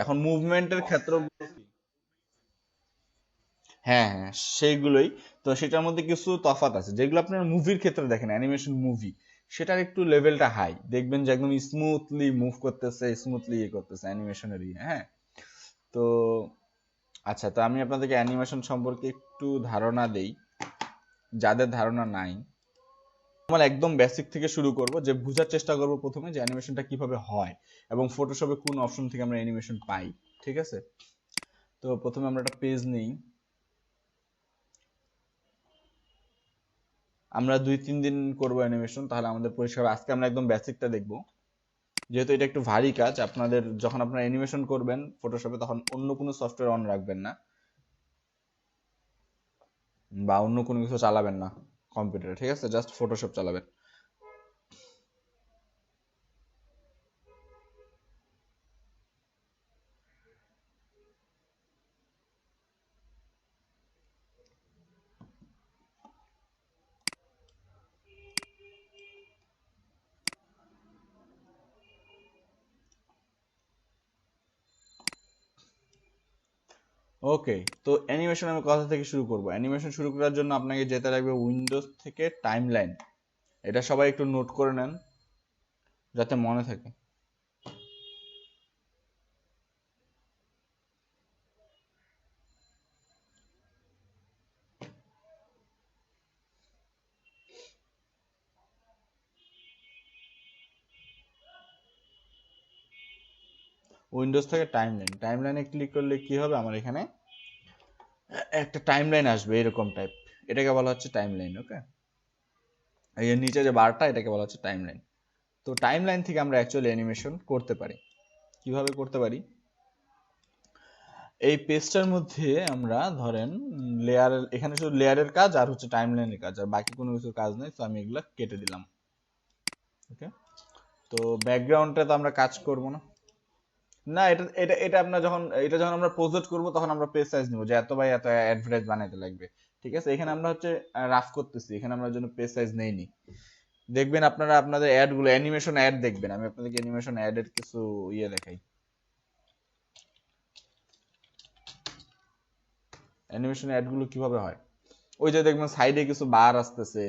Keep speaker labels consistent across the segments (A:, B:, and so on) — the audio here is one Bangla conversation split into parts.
A: এখন মুভমেন্টের ক্ষেত্র, হ্যাঁ হ্যাঁ সেইগুলোই। তো সেটার মধ্যে কিছু তফাৎ আছে, যেগুলো আপনার মুভির ক্ষেত্রে দেখেন, অ্যানিমেশন মুভি সেটার একটু লেভেলটা হাই, দেখবেন যে একদম স্মুথলি মুভ করতেছে, স্মুথলি ইয়ে করতেছে অ্যানিমেশনের ইয়ে, হ্যাঁ। তো আচ্ছা, তো আমি আপনাদেরকে অ্যানিমেশন সম্পর্কে একটু ধারণা দেই, যাদের ধারণা নাই। আমরা একদম বেসিক থেকে শুরু করব, যে বোঝার চেষ্টা করব প্রথমে যে অ্যানিমেশনটা কিভাবে হয় এবং ফটোশপে কোন অপশন থেকে আমরা অ্যানিমেশন পাই। ঠিক আছে, তো প্রথমে আমরা একটা পেজ নিই। আমরা 2-3 দিন করব অ্যানিমেশন, তাহলে আমাদের পরিষ্কার হবে। আজকে আমরা একদম বেসিকটা দেখব, যেহেতু এটা একটু ভারী কাজ। আপনাদের যখন আপনারা অ্যানিমেশন করবেন ফটোশপে, তখন অন্য কোনো সফটওয়্যার অন রাখবেন না বা অন্য কোনো কিছু চালাবেন না কম্পিউটারে, ঠিক আছে? জাস্ট ফটোশপ চালাবেন। ওকে, তো অ্যানিমেশন আমি কথা থেকে শুরু করব। অ্যানিমেশন শুরু করার জন্য আপনাকে যেতে লাগবে উইন্ডোজ থেকে টাইমলাইন। এটা সবাই একটু নোট করে নেন যাতে মনে থাকে। উইন্ডোজ থেকে টাইমলাইন, টাইমলাইনে ক্লিক করলে কি হবে, আমার এখানে একটা টাইমলাইন আসবে এরকম টাইপ। এটাকে বলা হচ্ছে টাইমলাইন। ওকে, এই যে নিচে যে বারটা, এটাকে বলা হচ্ছে টাইমলাইন। তো টাইমলাইন থেকে আমরা অ্যাকচুয়ালি অ্যানিমেশন করতে পারি। কিভাবে করতে পারি, এই পেজটার মধ্যে আমরা ধরেন লেয়ার, এখানে শুধু লেয়ারের কাজ আর হচ্ছে টাইমলাইনের কাজ, আর বাকি কোনো কিছু কাজ নেই। তো আমি এগুলা কেটে দিলাম। ওকে, তো ব্যাকগ্রাউন্ডে তো আমরা কাজ করব না। না, এটা এটা এটা আমরা যখন এটা যখন আমরা প্রজেক্ট করব, তখন আমরা পেজ সাইজ নিব যে এত বাই এত অ্যাডভার্টাইজ বানাইতে লাগবে। ঠিক আছে, এখানে আমরা হচ্ছে রাফ করতেছি, এখানে আমরা জন্য পেজ সাইজ নেইনি। দেখবেন আপনারা আপনাদের অ্যাড গুলো, অ্যানিমেশন অ্যাড দেখবেন। আমি আপনাদেরকে অ্যানিমেশন অ্যাড এর কিছু ইয়ে দেখাই। অ্যানিমেশন অ্যাড গুলো কিভাবে হয়, ওই যে দেখবেন সাইডে কিছু বার আসতেছে।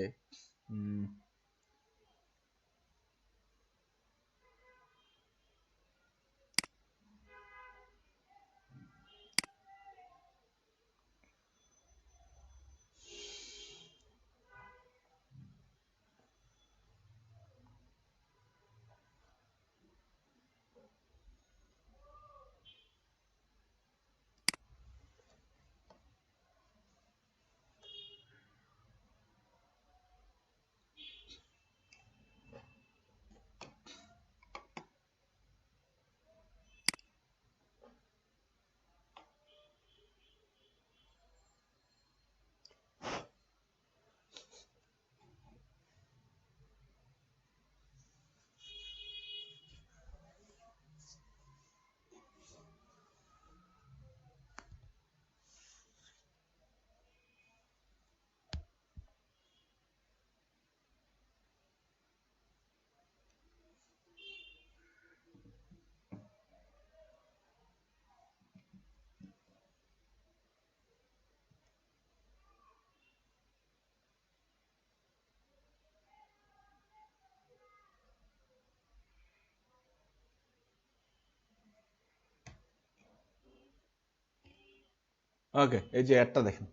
A: ওকে, এই যে অ্যাডটা দেখেন,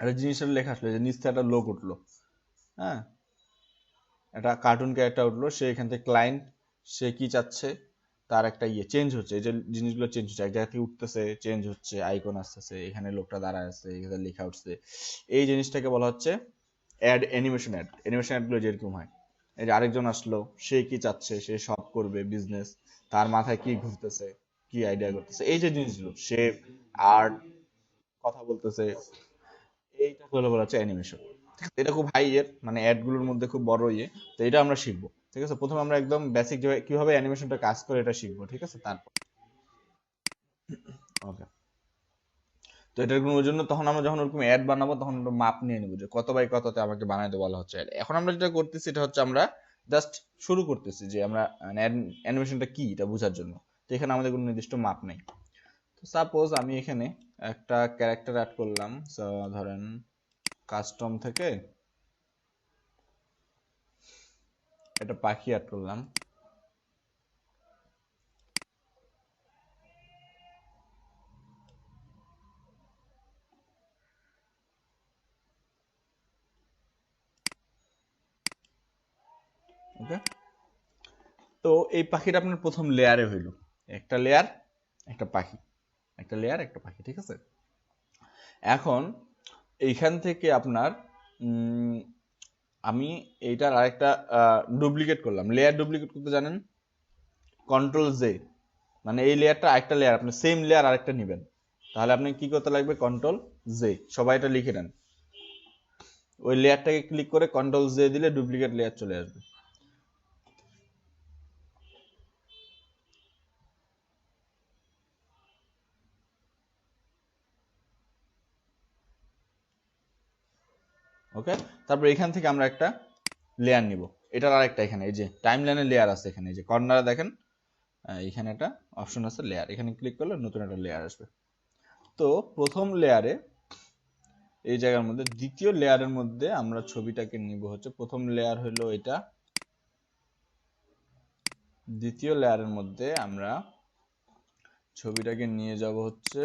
A: একটা জিনিসের লেখা আসলো, যে নিচ থেকে একটা লোক উঠলো। হ্যাঁ, একটা কার্টুন ক্যারেক্টার উঠলো, সে এখান থেকে ক্লায়েন্ট, সে কি চাচ্ছে, তার একটা ইয়ে চেঞ্জ হচ্ছে। এই যে জিনিসগুলো চেঞ্জ হচ্ছে, এক জায়গা থেকে উঠতেছে, চেঞ্জ হচ্ছে, আইকন আসতেছে, এখানে লোকটা দাঁড়ায় আছে, এখানে লেখা উঠছে। এই জিনিসটাকে বলা হচ্ছে অ্যাড, অ্যানিমেশন অ্যাড। অ্যানিমেশন অ্যাডগুলো যেরকম হয়, এই যে আরেকজন আসলো, সে কি চাচ্ছে, সে শপ করবে, বিজনেস, তার মাথায় কি ঘুরতেছে, কি আইডিয়া করতেছে, এই যে জিনিসগুলো, সে আর্ট, কথা বলতেছে, এইটাকে হলো বলা হচ্ছে অ্যানিমেশন। এটা খুব হাই এর, মানে অ্যাড গুলোর মধ্যে খুব বড় ইয়ে। তো এটা আমরা শিখবো। ঠিক আছে, প্রথমে আমরা একদম বেসিক কিভাবে অ্যানিমেশনটা কাজ করে এটা শিখবো। ঠিক আছে, তারপর ওকে। তো এটার কোনো জন্য তখন আমরা যখন ওরকম অ্যাড বানাবো, তখন আমরা মাপ নিয়ে নেবো যে কত বাই কততে আমাকে বানাইতে বলা হচ্ছে ad। এখন আমরা যেটা করতেছি, এটা হচ্ছে আমরা জাস্ট শুরু করতেছি যে আমরা অ্যানিমেশনটা কি এটা বোঝার জন্য। তো এখানে আমাদের কোনো নির্দিষ্ট মাপ নেই। তো সাপোজ আমি এখানে একটা ক্যারেক্টার অ্যাড করলাম, ধরেন কাস্টম থেকে একটা পাখি অ্যাড করলাম। ওকে, তো এই পাখিটা আপনার প্রথম লেয়ারে হইল, একটা লেয়ার একটা পাখি, একটা লেয়ার একটা পাখি, ঠিক আছে। এখন এইখান থেকে আপনার আমি এইটার আরেকটা ডুপ্লিকেট করলাম। লেয়ার ডুপ্লিকেট করতে জানেন? কন্ট্রোল জে, মানে এই লেয়ারটা আরেকটা লেয়ার, আপনি সেম লেয়ার আরেকটা নেবেন, তাহলে আপনি কি করতে লাগবে? কন্ট্রোল জে, সবাই এটা লিখে নেন। ওই লেয়ারটাকে ক্লিক করে কন্ট্রোল জে দিলে ডুপ্লিকেট লেয়ার চলে আসবে। ওকে, তারপর এখান থেকে আমরা একটা লেয়ার নিব, এটার আরেকটা এখানে এই যে টাইম লাইনের লেয়ার আছে, এখানে এই যে কর্নারে দেখেন এখানে একটা অপশন আছে লেয়ার, এখানে ক্লিক করলে নতুন একটা লেয়ার আসবে। তো প্রথম লেয়ারে এই জায়গার মধ্যে দ্বিতীয় লেয়ারের মধ্যে আমরা ছবিটাকে নিব হচ্ছে, প্রথম লেয়ার হলো এটা, দ্বিতীয় লেয়ারের মধ্যে আমরা ছবিটাকে নিয়ে যাব হচ্ছে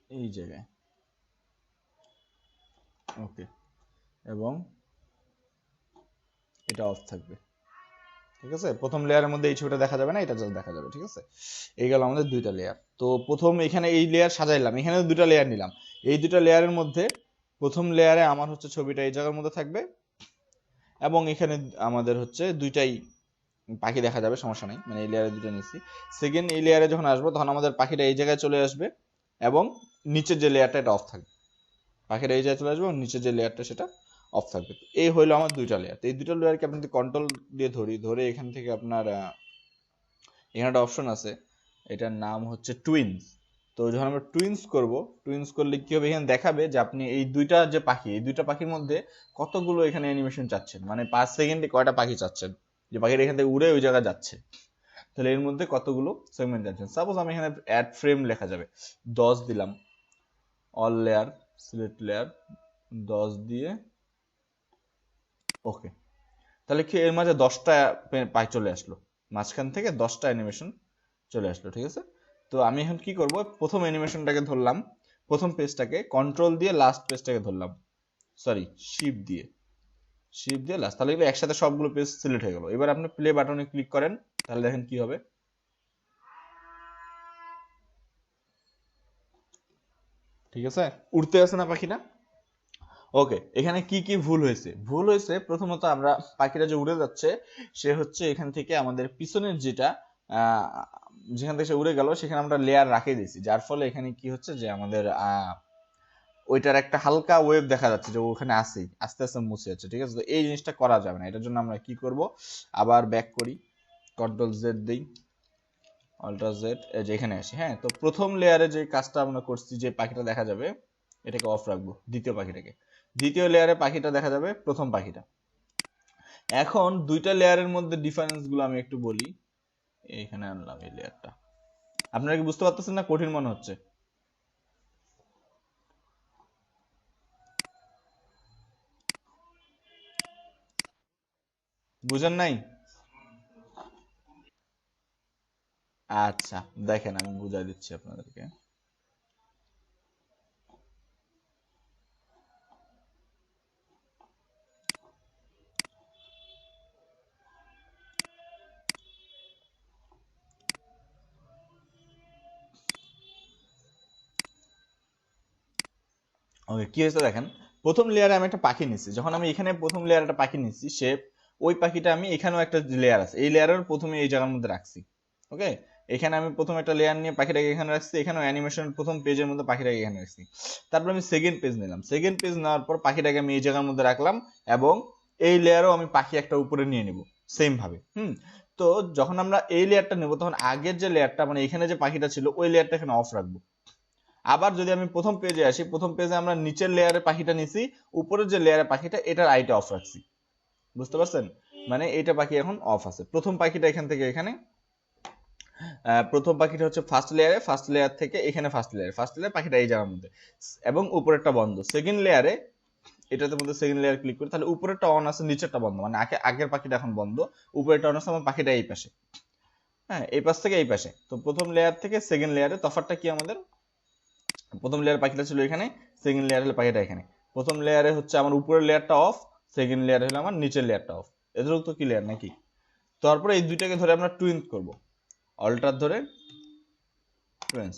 A: এই জায়গায়। ওকে, এবং এটা অফ থাকবে, ঠিক আছে। প্রথম লেয়ারের মধ্যে এই ছবিটা দেখা যাবে না, এটা জাস্ট দেখা যাবে, ঠিক আছে। এই গেল আমাদের দুইটা লেয়ার। তো প্রথম এখানে এই লেয়ার সাজাইলাম, এখানে দুইটা লেয়ার নিলাম। এই দুইটা লেয়ারের মধ্যে প্রথম লেয়ারে আমার হচ্ছে ছবিটা এই জায়গার মধ্যে থাকবে, এবং এখানে আমাদের হচ্ছে দুইটাই পাখি দেখা যাবে, সমস্যা নেই, মানে এই লেয়ারে দুটো নিচ্ছি। সেকেন্ড এই লেয়ারে যখন আসবো তখন আমাদের পাখিটা এই জায়গায় চলে আসবে, এবং নিচের যে লেয়ারটা এটা অফ থাকবে। পাখিটা এই জায়গায় চলে আসবে এবং নিচের যে লেয়ারটা সেটা অফ থাকবে। এই হইলো আমার দুইটা লেয়ার। তো এই দুইটা লেয়ারকে আপনি কন্ট্রোল দিয়ে ধরে এখান থেকে আপনার এখানে একটা অপশন আছে, এটার নাম হচ্ছে টুইন্স। তো যখন আমরা টুইন্স করব, টুইন্স করলে কি হবে? এখানে দেখাবে যে আপনি এই দুইটা যে পাখি, এই দুইটা পাখির মধ্যে কতগুলো এখানে অ্যানিমেশন চাচ্ছেন, মানে 5 সেকেন্ডে কয়টা পাখি চাচ্ছেন, যে পাখিটা এখান থেকে উড়ে ওই জায়গায় যাচ্ছে, তাহলে এর মধ্যে কতগুলো সেগমেন্ট যাচ্ছেন। সাপোজ আমি এখানে অ্যাড ফ্রেম লেখা যাবে, 10 দিলাম, অল লেয়ার সিলেক্ট লেয়ার 10 দিয়ে ওকে, তাহলে কি এর মাঝে 10টা পাই চলে আসলো, মাঝখান থেকে 10টা অ্যানিমেশন চলে আসলো, ঠিক আছে। তো আমি এখন কি করব? প্রথম অ্যানিমেশনটাকে ধরলাম, প্রথম পেজটাকে কন্ট্রোল দিয়ে লাস্ট পেজটাকে ধরলাম, সরি শিফট দিয়ে লাস্ট, তাহলে এগুলো একসাথে সবগুলো পেজ সিলেক্ট হয়ে গেল। এবার আপনি প্লে বাটনে ক্লিক করেন, তাহলে দেখেন কি হবে, ঠিক আছে, উড়তে আছে না পাখিটা। ওকে, এখানে কি কি ভুল হয়েছে? ভুল হয়েছে প্রথমত, আমরা পাখিটা যে উড়ে যাচ্ছে সে হচ্ছে এখান থেকে আমাদের পিছনের যেটা যেখান থেকে সে উড়ে গেল সেখানে আমরা লেয়ার রাখিয়ে দিয়েছি, যার ফলে এখানে কি হচ্ছে যে আমাদের ওইটার একটা হালকা ওয়েভ দেখা যাচ্ছে যে ওখানে আসেই, আস্তে আস্তে মুছে যাচ্ছে, ঠিক আছে। তো এই জিনিসটা করা যাবে না, এটার জন্য আমরা কি করব? আবার ব্যাক করি, কন্ট্রোল জেড দিই, অল্টার জেড, যেখানে আসি। হ্যাঁ, তো প্রথম লেয়ারে যে কাজটা আমরা করছি, যে পাখিটা দেখা যাবে এটাকে অফ রাখবো, দ্বিতীয় পাখিটাকে, দ্বিতীয় লেয়ারে পাখিটা দেখা যাবে, প্রথম পাখিটা। এখন দুইটা লেয়ারের মধ্যে ডিফারেন্স গুলো আমি একটু বলি। এখানে আনলাম এই লেয়ারটা, আপনারা কি বুঝতে পারতেছেন না কঠিন মনে হচ্ছে? বুঝেন নাই? আচ্ছা, দেখেন আমি বুঝাই দিচ্ছি আপনাদেরকে। ওকে, কি হয়েছে দেখেন, প্রথম লেয়ারে আমি একটা পাখি নিচ্ছি, যখন আমি এখানে প্রথম লেয়ারে একটা পাখি নিচ্ছি, সে ওই পাখিটা আমি এখানেও একটা লেয়ার আছে, এই লেয়ারের প্রথমে এই জায়গার মধ্যে রাখছি। ওকে, এখানে আমি প্রথম একটা লেয়ার নিয়ে পাখিটাকে এখানে রাখছি, এখানেও অ্যানিমেশন প্রথম পেজের মধ্যে পাখিটাকে এখানে রাখছি। তারপর আমি সেকেন্ড পেজ নিলাম, সেকেন্ড পেজ নেওয়ার পর পাখিটাকে আমি এই জায়গার মধ্যে রাখলাম, এবং এই লেয়ারও আমি পাখি একটা উপরে নিয়ে নিব সেম ভাবে। তো যখন আমরা এই লেয়ারটা নেব তখন আগের যে লেয়ারটা, মানে এখানে যে পাখিটা ছিল ওই লেয়ারটা এখানে অফ রাখবো। আবার যদি আমি প্রথম পেজে আসি, প্রথম পেজে আমরা নিচের লেয়ারে পাখিটা নিছি, উপরের যে লেয়ারে পাখিটা এটার আইটা অফ রাখছি, বুঝতে পারছেন? মানে এইটা পাখি এখন অফ আছে, প্রথম পাখিটা এখান থেকে এখানে প্রথম পাখিটা হচ্ছে ফার্স্ট লেয়ার থেকে এখানে ফার্স্ট লেয়ার পাখিটা এই জায়গার মধ্যে, এবং উপরেরটা বন্ধ। সেকেন্ড লেয়ারে এটাতে মধ্যে সেকেন্ড লেয়ার ক্লিক করি, তাহলে উপরেরটা অন আছে, নিচেরটা বন্ধ, মানে আগের পাখিটা এখন বন্ধ, উপরেরটা অন আছে, আমার পাখিটা এই পাশে। হ্যাঁ, এই পাশ থেকে এই পাশে। তো প্রথম লেয়ার থেকে সেকেন্ড লেয়ারে তফাৎটা কি আমাদের, প্রথম লেয়ার পাখিটা ছিল এখানে, সেকেন্ড লেয়ার হলো পাখিটা এখানে। প্রথম লেয়ারে হচ্ছে আমার উপরের লেয়ারটা অফ, সেকেন্ড লেয়ারে হলো আমার নিচের লেয়ারটা অফ। এদের তো ক্লিয়ার নাকি? তারপরে এই দুইটাকে ধরে আমরা টুইন্স করব, অল্টার ধরে টুইন্স,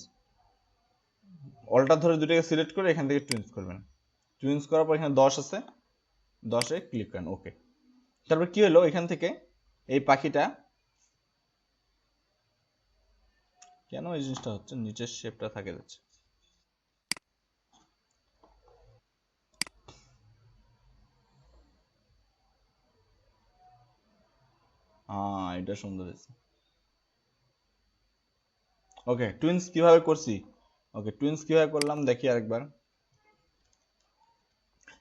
A: অল্টার ধরে দুটাকে সিলেক্ট করে এখান থেকে টুইন্স করবেন। টুইন্স করার পর এখানে 10 আছে, 10-এ ক্লিক করেন, ওকে। তারপর কি হলো, এখান থেকে এই পাখিটা কেন এই জিনিসটা হচ্ছে, নিচের শেপটা থাকে যাচ্ছে। হ্যাঁ, এটা সুন্দর হয়েছে। ওকে, টুইন্স কিভাবে করছি, ওকে টুইন্স কিভাবে করলাম দেখি আরেকবার।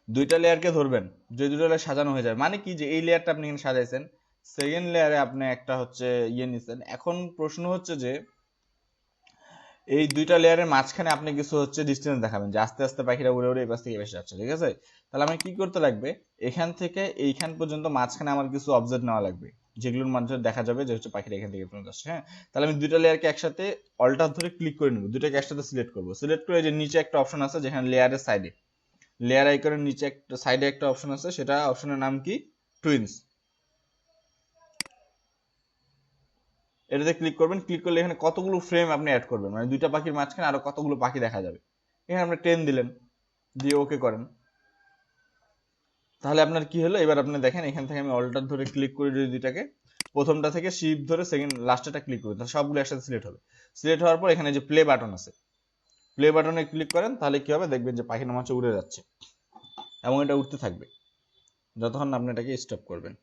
A: দুইটা লেয়ারকে ধরবেন, যে দুটো লেয়ার সাজানো হয়ে যায়, মানে কি যে এই লেয়ারটা আপনি এখানে সাজাইছেন, সেকেন্ড লেয়ারে আপনি একটা হচ্ছে নিছেন। এখন প্রশ্ন হচ্ছে যে এই দুইটা লেয়ারের মাঝখানে আপনি কিছু হচ্ছে ডিস্টেন্স দেখাবেন, যে আস্তে আস্তে পাখিরা উড়ে উড়ে এই পাশ থেকে বেশি যাচ্ছে, ঠিক আছে? তাহলে আমি কি করতে লাগবে, এখান থেকে এইখান পর্যন্ত মাঝখানে আমার কিছু অবজেক্ট নেওয়া লাগবে, যেগুলোর মাধ্যমে দেখা যাবে যে হচ্ছে পাখিরা এখান থেকে পর্যন্ত আসছে। হ্যাঁ, তাহলে আমি দুইটা লেয়ারকে একসাথে অল্টার ধরে ক্লিক করে নেব, দুটাকে একসাথে সিলেক্ট করব। সিলেক্ট করে যে নিচে একটা অপশন আছে, যেখানে লেয়ারের সাইডে, লেয়ার আইকনের নিচে একটা সাইডে একটা অপশন আছে, সেটা অপশনের নাম কি, টুইন্স। এটাতে ক্লিক করবেন। ক্লিক করলে এখানে কতগুলো ফ্রেম আপনি অ্যাড করবেন, মানে দুইটা পাখির মাঝখানে আরো কতগুলো পাখি দেখা যাবে। এখানে আপনি 10 দিলেন, দিয়ে ওকে করেন। তাহলে আপনার কি হলো, এবার আপনি দেখেন এখান থেকে আমি অল্টার ধরে ক্লিক করে যদি দুইটাকে, প্রথমটা থেকে শিফট ধরে সেকেন্ড লাস্টেটা ক্লিক করি, তাহলে সবগুলো একসাথে সিলেক্ট হবে। সিলেক্ট হওয়ার পর এখানে যে প্লে বাটন আছে, প্লে বাটনে ক্লিক করেন, তাহলে কি হবে দেখবেন যে পাখির মাঝে উড়ে যাচ্ছে, এবং এটা উঠতে থাকবে যতক্ষণ আপনি এটাকে স্টপ করবেন।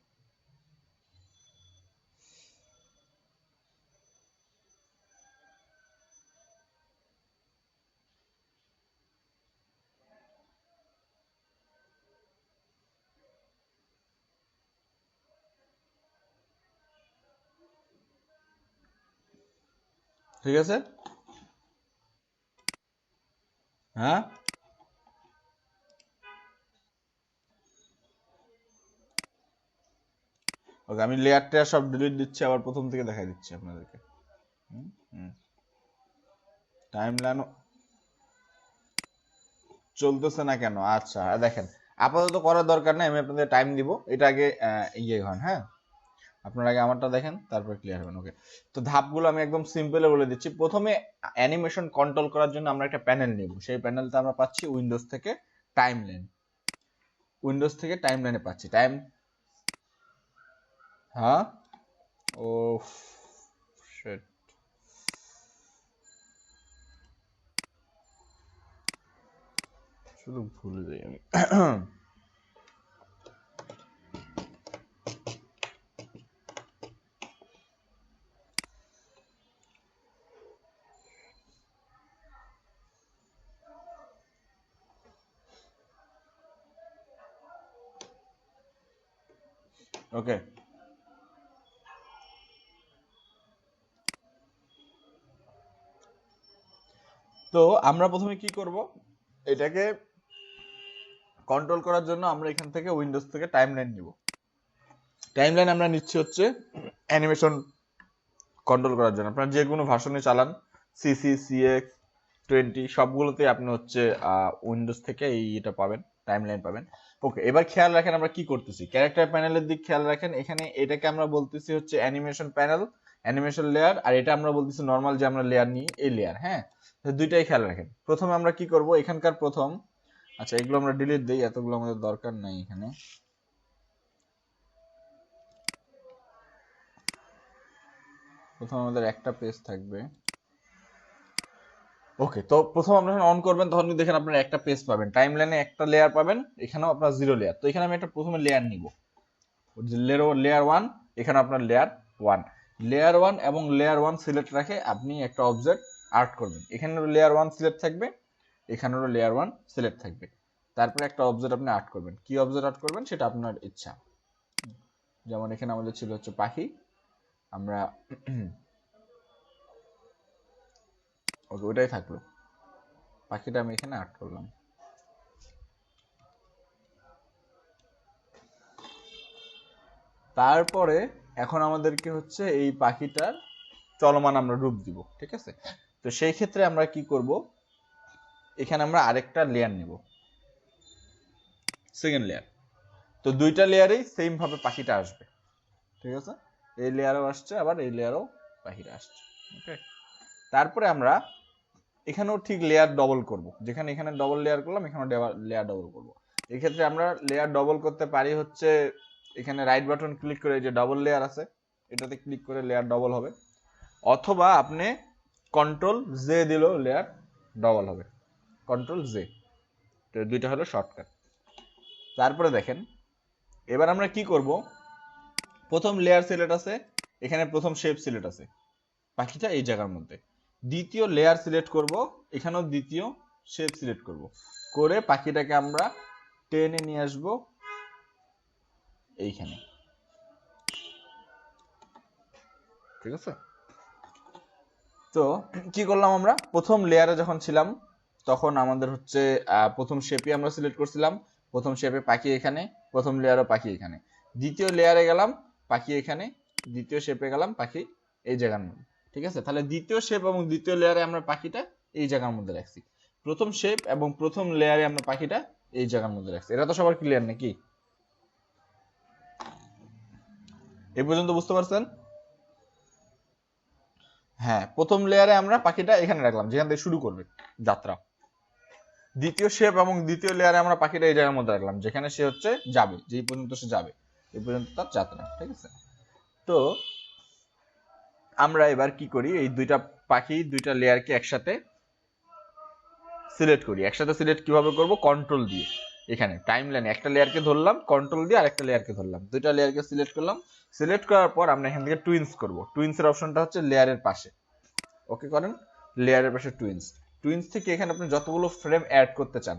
A: ঠিক আছে? হ্যাঁ, ওকে, আমি লেয়ার টেয়ার সব ডিলিট দিচ্ছি, আবার প্রথম থেকে দেখাই দিচ্ছি আপনাদেরকে। টাইম লাইন চলতেছে না কেন? আচ্ছা, দেখেন, আপাতত করার দরকার নেই, আমি আপনাদের টাইম দিব। এটা আগে ইয়ে হন, হ্যাঁ, আপনার আগে আমারটা দেখেন, তারপর ক্লিয়ার হবেন। ওকে, তো ধাপগুলো আমি একদম সিম্পলে বলে দিচ্ছি। প্রথমে অ্যানিমেশন কন্ট্রোল করার জন্য আমরা একটা প্যানেল নিব, সেই প্যানেলটা আমরা পাচ্ছি উইন্ডোজ থেকে টাইমলাইন, উইন্ডোজ থেকে টাইমলাইনে পাচ্ছি টাইম। হ্যাঁ, ও শিট, শুধু ভুলে যাই আমি। ওকে, তো আমরা প্রথমে কি করব, এটাকে কন্ট্রোল করার জন্য আমরা এখান থেকে উইন্ডোজ থেকে টাইমলাইন নিব। টাইমলাইন আমরা নিচ্ছি হচ্ছে অ্যানিমেশন কন্ট্রোল করার জন্য। আপনার যে কোনো ভার্সনে চালান, সিসি, সিএক্স, 20, সবগুলোতে আপনি হচ্ছে উইন্ডোজ থেকে এটা পাবেন, টাইমলাইন পাবেন। ওকে, এবার খেয়াল রাখেন আমরা কি করতেছি, ক্যারেক্টার প্যানেলের দিক খেয়াল রাখেন। এখানে এটাকে আমরা বলতেছি হচ্ছে অ্যানিমেশন প্যানেল, অ্যানিমেশন লেয়ার, আর এটা আমরা বলতেছি নর্মাল যে আমরা লেয়ার নিই, এই লেয়ার। হ্যাঁ, দুইটাই খেয়াল রাখেন। প্রথমে আমরা কি করব, এখানকার প্রথম, আচ্ছা এগুলো আমরা ডিলিট দিই, এতগুলো আমাদের দরকার নাই এখানে। প্রথম আমাদের একটা পেজ থাকবে। ওকে, তো প্রথম আপনারা অন করবেন, তখন দেখেন আপনার একটা পেজ পাবেন, টাইমলাইনে একটা লেয়ার পাবেন, এখানেও আপনার 0 লেয়ার। তো এখানে আমি একটা প্রথমে লেয়ার নিব, লেয়ার 1, এখানে আপনার লেয়ার 1, লেয়ার 1 এবং লেয়ার 1 সিলেক্ট রাখে আপনি একটা অবজেক্ট আর্ট করবেন। এখানেও লেয়ার 1 সিলেক্ট থাকবে, এখানেও লেয়ার 1 সিলেক্ট থাকবে। তারপরে একটা অবজেক্ট আপনি আর্ট করবেন, কি অবজেক্ট আর্ট করবেন সেটা আপনার ইচ্ছা। যেমন এখানে আমাদের ছিল হচ্ছে পাখি, আমরা ওকে, ওটাই থাকলো, পাখিটা আমি এখানে আট করলাম। তারপরে এখন আমাদেরকে হচ্ছে এই পাখিটার চলমান আমরা রূপ দিব, ঠিক আছে? তো সেই ক্ষেত্রে আমরা কি করব, এখানে আমরা আরেকটা লেয়ার নিব, সেকেন্ড লেয়ার। তো দুইটা লেয়ারেই সেম ভাবে পাখিটা আসবে, ঠিক আছে? এই লেয়ারও আসছে, আবার এই লেয়ারও পাখিটা আসছে। ওকে, তারপরে আমরা এখানেও ঠিক লেয়ার ডবল করব, যেখানে এখানে ডবল লেয়ার করলাম এখানে লেয়ার ডবল করব। এই ক্ষেত্রে আমরা লেয়ার ডবল করতে পারি হচ্ছে এখানে রাইট বাটন ক্লিক করে যে ডবল লেয়ার আছে এটাতে ক্লিক করে লেয়ার ডবল হবে, অথবা আপনি কন্ট্রোল জে দিলেও লেয়ার ডবল হবে, কন্ট্রোল জে। তো দুইটা হলো শর্টকাট। তারপরে দেখেন এবার আমরা কি করব, প্রথম লেয়ার সিলেক্ট আছে, এখানে প্রথম শেপ সিলেক্ট আছে, পাখিটা এই জায়গার মধ্যে। দ্বিতীয় লেয়ার সিলেক্ট করব, এখানেও দ্বিতীয় শেপ সিলেক্ট করব, করে পাখিটাকে আমরা টেনে নিয়ে আসব এইখানে, ঠিক আছে? তো কি করলাম, আমরা প্রথম লেয়ারে যখন ছিলাম তখন আমাদের হচ্ছে প্রথম শেপই আমরা সিলেক্ট করছিলাম, প্রথম শেপে পাখি এখানে, প্রথম লেয়ারও পাখি এখানে। দ্বিতীয় লেয়ারে গেলাম পাখি এখানে, দ্বিতীয় শেপে গেলাম পাখি এই জায়গার মধ্যে, ঠিক আছে? তাহলে দ্বিতীয় শেপ এবং দ্বিতীয় লেয়ারে আমরা পাখিটা এই জায়গার মধ্যে রাখছি, প্রথম শেপ এবং প্রথম লেয়ারে আমরা পাখিটা এই জায়গার মধ্যে রাখছি। এটা তো সবার ক্লিয়ার নাকি? এই পর্যন্ত বুঝতে পারছেন? হ্যাঁ, প্রথম লেয়ারে আমরা পাখিটা এখানে রাখলাম যেখান থেকে শুরু করবে যাত্রা। দ্বিতীয় শেপ এবং দ্বিতীয় লেয়ারে আমরা পাখিটা এই জায়গার মধ্যে রাখলাম যেখানে সে হচ্ছে যাবে, যেই পর্যন্ত সে যাবে এই পর্যন্ত তার যাত্রা, ঠিক আছে? তো আমরা এবার কি করি, এই দুইটা পাখি দুইটা লেয়ারকে একসাথে সিলেক্ট করি। একসাথে সিলেক্ট কিভাবে করব, কন্ট্রোল দিয়ে। এখানে টাইম লাইনে একটা লেয়ারকে ধরলাম, কন্ট্রোল দিয়ে আরেকটা লেয়ারকে ধরলাম, দুইটা লেয়ারকে সিলেক্ট করলাম। সিলেক্ট করার পর আমরা এখান থেকে টুইন্স করব, টুইন্সের অপশনটা হচ্ছে লেয়ারের পাশে, ওকে করেন, লেয়ারের পাশে টুইন্স। টুইন্স থেকে এখানে আপনি যতগুলো ফ্রেম অ্যাড করতে চান,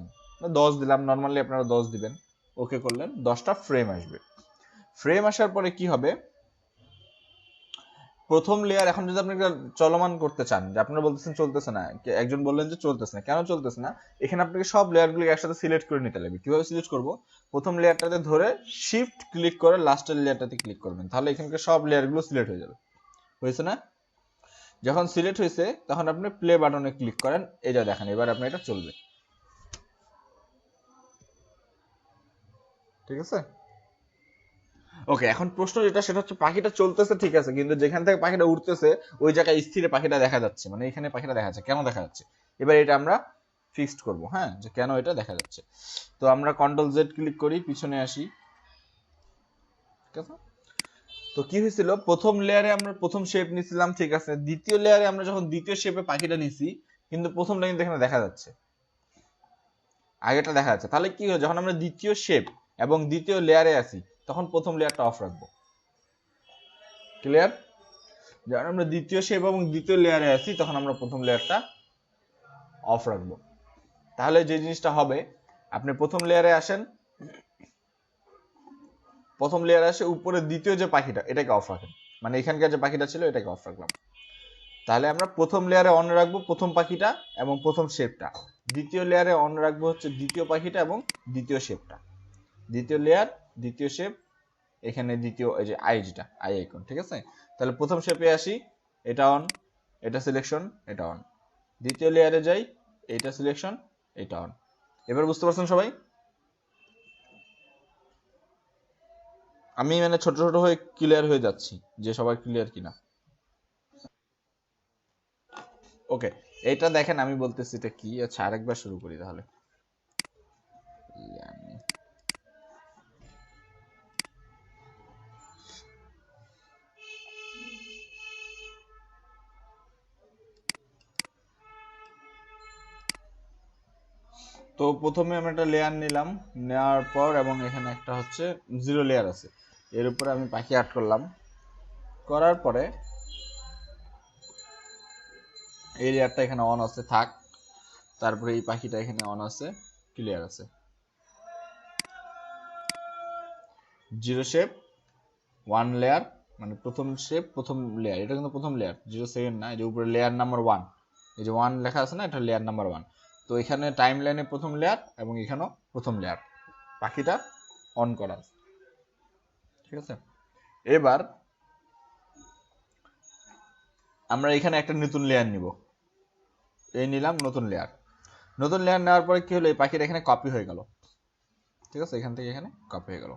A: 10 দিলাম, নর্মালি আপনারা 10 দিবেন, ওকে করলেন, 10টা ফ্রেম আসবে। ফ্রেম আসার পরে কি হবে, প্রথম লেয়ার এখন যদি আপনি চলমান করতে চান, যে আপনারা বলতেছেন চলতেছে না, একজন বললেন যে চলতেছে না, কেন চলতেছে না? এখানে আপনাকে সব লেয়ারগুলো একসাথে সিলেক্ট করে নিতে লাগবে। কিভাবে সিলেক্ট করব, প্রথম লেয়ারটাতে ধরে শিফট ক্লিক করে লাস্টের লেয়ারটাতে ক্লিক করবেন, তাহলে এখানকার সব লেয়ারগুলো সিলেক্ট হয়ে যাবে। হয়েছে না? যখন সিলেক্ট হয়েছে তখন আপনি প্লে বাটনে ক্লিক করেন, এই যা দেখেন এবার আপনার এটা চলবে, ঠিক আছে? ওকে, এখন প্রশ্ন যেটা সেটা হচ্ছে পাখিটা চলতেছে ঠিক আছে, কিন্তু যেখান থেকে পাখিটা উঠতেছে ওই জায়গায় স্থিরে পাখিটা দেখা যাচ্ছে, মানে এখানে পাখিটা দেখা যাচ্ছে, কেন দেখা যাচ্ছে? এবার এটা আমরা ফিক্সড করব, হ্যাঁ, যে কেন এটা দেখা যাচ্ছে। তো আমরা কন্ট্রোল জেড ক্লিক করি, পিছনে আসি, ঠিক আছে? তো কি হয়েছিল, প্রথম লেয়ারে আমরা প্রথম শেপ নিছিলাম, ঠিক আছে, দ্বিতীয় লেয়ারে আমরা যখন দ্বিতীয় শেপে পাখিটা নিছি, কিন্তু প্রথমটা কিন্তু এখানে দেখা যাচ্ছে, আগেটা দেখা যাচ্ছে। তাহলে কি হয়, যখন আমরা দ্বিতীয় শেপ এবং দ্বিতীয় লেয়ারে আসি তখন প্রথম লেয়ারটা অফ রাখবো, ক্লিয়ার? যখন আমরা দ্বিতীয় শেপ এবং দ্বিতীয় লেয়ারে আসি তখন আমরা প্রথম লেয়ারটা অফ রাখবো। তাহলে যে জিনিসটা হবে, আপনি প্রথম লেয়ারে আসেন, প্রথম লেয়ারে আসে উপরে দ্বিতীয় যে পাখিটা এটাকে অফ রাখেন, মানে এখানকার যে পাখিটা ছিল এটাকে অফ রাখলাম। তাহলে আমরা প্রথম লেয়ারে অন রাখবো প্রথম পাখিটা এবং প্রথম শেপটা, দ্বিতীয় লেয়ারে অন রাখবো হচ্ছে দ্বিতীয় পাখিটা এবং দ্বিতীয় শেপটা, দ্বিতীয় লেয়ার দ্বিতীয় শেপ, এখানে দ্বিতীয় এই যে আই, যেটা আই আইকন, ঠিক আছে? তাহলে প্রথম শেপে আসি, এটা অন, এটা সিলেকশন, এটা অন। দ্বিতীয় লেয়ারে যাই, এটা সিলেকশন, এটা অন। এবার বুঝতে পারছেন সবাই? আমি মানে ছোট ছোট হয়ে ক্লিয়ার হয়ে যাচ্ছি যে সবাই ক্লিয়ার কিনা। ওকে, এটা দেখেন আমি বলতেছি এটা কি। আচ্ছা, আরেকবার শুরু করি তাহলে। তো প্রথমে আমি একটা লেয়ার নিলাম, নেওয়ার পর এবং এখানে একটা হচ্ছে জিরো লেয়ার আছে, এর উপরে আমি পাখি আট করলাম, করার পরে এই লেয়ারটা এখানে অন আছে থাক, তারপরে এই পাখিটা এখানে অন আছে, ক্লিয়ার আছে, জিরো শেপ ওয়ান লেয়ার, মানে প্রথম শেপ প্রথম লেয়ার, এটা কিন্তু প্রথম লেয়ার, জিরো সেকেন্ড না, এটা উপরে লেয়ার নাম্বার ওয়ান, এই যে 1 লেখা আছে না, এটা লেয়ার নাম্বার 1। তো এখানে টাইম লাইনে প্রথম লেয়ার এবং এখানেও প্রথম লেয়ার, বাকিটা অন করা আছে, ঠিক আছে। এবার আমরা এখানে একটা নতুন লেয়ার নিব, এই নিলাম নতুন লেয়ার। নতুন লেয়ার নেওয়ার পরে কি হলো, এই পাখিটা এখানে কপি হয়ে গেল, ঠিক আছে, এখান থেকে এখানে কপি হয়ে গেল।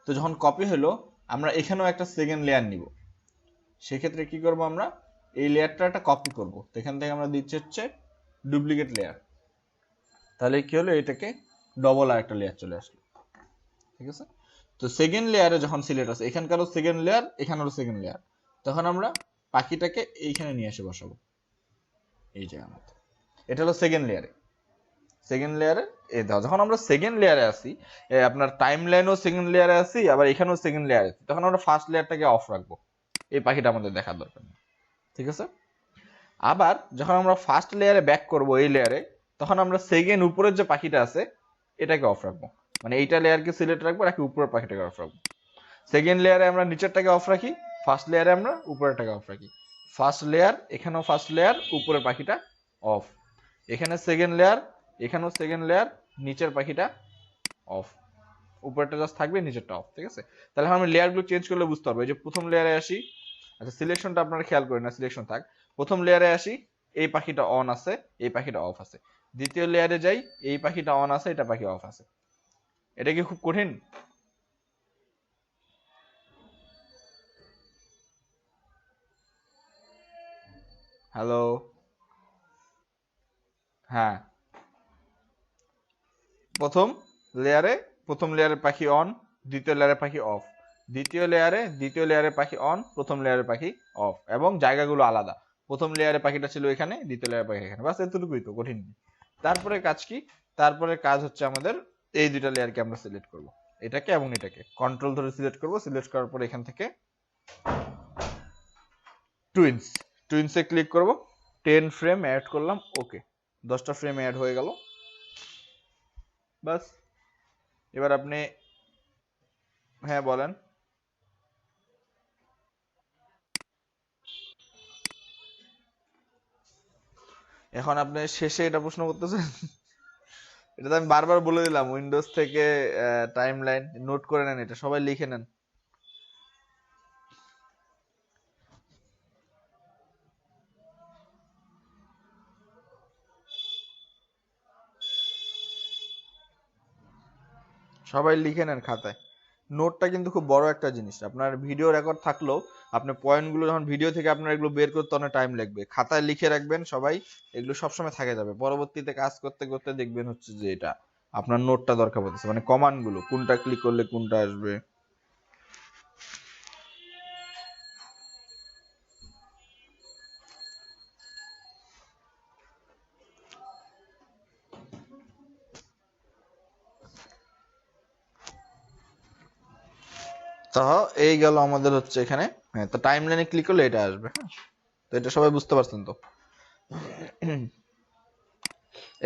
A: তো যখন কপি হলো, আমরা এখানেও একটা সেকেন্ড লেয়ার নিব। সেক্ষেত্রে কি করব, আমরা এই লেয়ারটা একটা কপি করব, তো এখান থেকে আমরা দিচ্ছি হচ্ছে ডুপ্লিকেট লেয়ার। তাহলে কি হলো, এটাকে ডবল আর একটা লেয়ার চলে আসলো, ঠিক আছে। তো সেকেন্ড লেয়ারে যখন সিলেক্ট আছে, এখানকারও সেকেন্ড লেয়ার, এখানেরও সেকেন্ড লেয়ার, তখন আমরা পাখিটাকে এইখানে নিয়ে এসে বসাবো, এই জায়গার মধ্যে। এটা হলো সেকেন্ড লেয়ারে। সেকেন্ড লেয়ারে এই দাও, যখন আমরা সেকেন্ড লেয়ারে আসি, আপনার টাইম লাইনও সেকেন্ড লেয়ারে আসি, আবার এখানেও সেকেন্ড লেয়ারে আসি, তখন আমরা ফার্স্ট লেয়ারটাকে অফ রাখবো, এই পাখিটা আমাদের দেখার দরকার নেই, ঠিক আছে। আবার যখন আমরা ফার্স্ট লেয়ারে ব্যাক করব এই লেয়ারে, তখন আমরা সেকেন্ড উপরের যে পাখিটা আছে এটাকে অফ রাখবো, মানে এইটা লেয়ারকে সিলেক্ট রাখবো, রাখি উপরের পাখিটাকে অফ রাখবো। সেকেন্ড লেয়ারে আমরা নিচেরটাকে অফ রাখি, ফার্স্ট লেয়ারে আমরা উপরেরটাকে অফ রাখি। ফার্স্ট লেয়ার, এখানেও ফার্স্ট লেয়ার, উপরের পাখিটা অফ। এখানে সেকেন্ড লেয়ার, এখানেও সেকেন্ড লেয়ার, নিচের পাখিটা অফ। উপরেরটা জাস্ট থাকবে, নিচেরটা অফ, ঠিক আছে। তাহলে আমরা লেয়ারগুলো চেঞ্জ করলে বুঝতে পারবো। এই যে প্রথম লেয়ারে আসি, আচ্ছা সিলেকশনটা আপনারা খেয়াল করেন না, সিলেকশন থাক। প্রথম লেয়ারে আসি, এই পাখিটা অন আছে, এই পাখিটা অফ আছে। দ্বিতীয় লেয়ারে যাই, এই পাখিটা অন আছে, এটা পাখি অফ আছে। এটা কি খুব কঠিন? হ্যালো, হ্যাঁ। প্রথম লেয়ারে, প্রথম লেয়ারের পাখি অন, দ্বিতীয় লেয়ারের পাখি অফ। দ্বিতীয় লেয়ারে, দ্বিতীয় লেয়ারের পাখি অন, প্রথম লেয়ারের পাখি অফ, এবং জায়গাগুলো আলাদা। প্রথম লেয়ারে পাখিটা ছিল এখানে, দ্বিতীয় লেয়ারের পাখি এখানে, বাস এতটুকুই তো, কঠিন। তারপরে কাজ কি? তারপরে কাজ হচ্ছে আমাদের এই দুইটা লেয়ারকে আমরা সিলেক্ট করব, এটাকে এবং এটাকে কন্ট্রোল ধরে সিলেক্ট করব। সিলেক্ট করার পর এখান থেকে টুইন্স, টুইন্সে ক্লিক করব, 10 ফ্রেম অ্যাড করলাম, ওকে, 10টা ফ্রেম অ্যাড হয়ে গেল, বাস। এবার আপনি, হ্যাঁ বলেন। এখন আপনি শেষে এটা প্রশ্ন করতেছেন? এটা তো আমি বারবার বলে দিলাম, উইন্ডোজ থেকে টাইম লাইন নোট করে নেন, এটা সবাই লিখে নেন। সবাই লিখে নেন খাতায়। নোটটা কিন্তু খুব বড় একটা জিনিস। আপনার ভিডিও রেকর্ড থাকলেও আপনি পয়েন্টগুলো যখন ভিডিও থেকে আপনার এগুলো বের করতে অনেক টাইম লাগবে, খাতায় লিখে রাখবেন সবাই, এগুলো সবসময় থাকে যাবে। পরবর্তীতে কাজ করতে করতে দেখবেন হচ্ছে যে এটা আপনার নোটটা দরকার পড়তেছে, মানে কমান্ডগুলো কোনটা ক্লিক করলে কোনটা আসবে। তো এই গেল আমাদের হচ্ছে এখানে, হ্যাঁ, তো টাইম লাইনে ক্লিক করলে এটা আসবে। হ্যাঁ, তো এটা সবাই বুঝতে পারছেন তো।